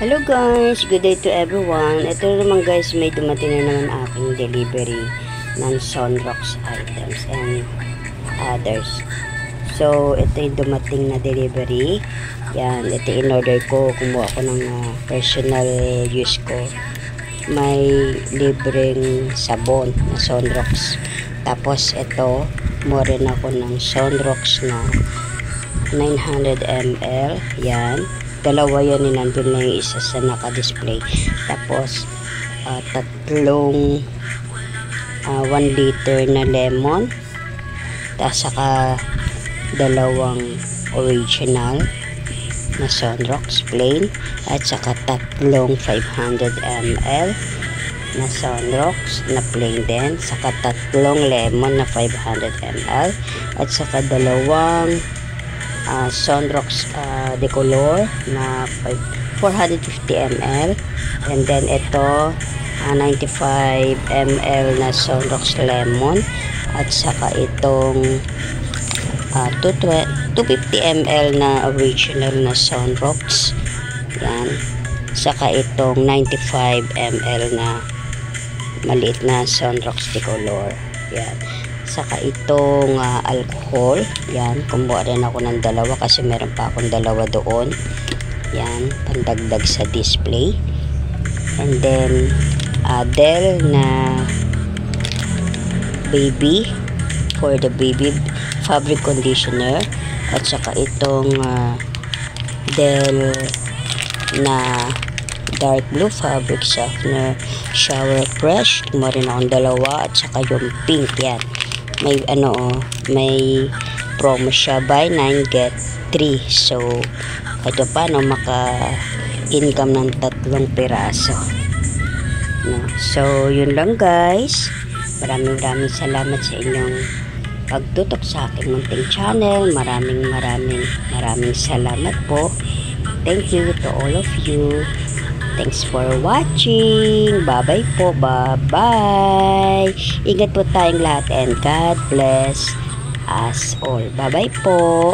Hello guys, good day to everyone. Ito naman guys, may dumating na naman aking delivery ng Sunrox items and others. So, ito yung dumating na delivery. Yan, ito in-order ko. Kumuha ko ng personal use ko. May libreng sabon na Sunrox. Tapos ito, kumuha rin ako ng Sunrox na 900 ml. Yan. Dalawa yan, nandun na yung isa sa naka-display. Tapos, tatlong 1 liter na lemon. Tapos, saka dalawang original na Sunrox plain. At saka tatlong 500 ml na Sunrox na plain din. Saka tatlong lemon na 500 ml. At saka dalawang Sunrox Decolor na 450 ml, and then ito 95 ml na Sunrox Lemon, at saka itong 250 ml na original na Sunrox. Yan, saka itong 95 ml na maliit na Sunrox Decolor. Yan, saka itong alcohol. Yan, kumuha rin ako ng dalawa kasi meron pa akong dalawa doon. Yan, pandagdag sa display. And then Dell na baby, for the baby fabric conditioner. At saka itong Dell na dark blue fabric softener shower fresh. Kumuha rin akong dalawa. At saka yung pink. Yan, may may promo siya, buy 9 get 3. So ito paano maka-income ng 3 piraso, no? So yun lang guys, maraming salamat sa inyong pagtutok sa aking munting channel. Maraming salamat po. Thank you to all of you. Thanks for watching. Bye-bye po. Bye-bye. Ingat po tayong lahat and God bless us all. Bye-bye po.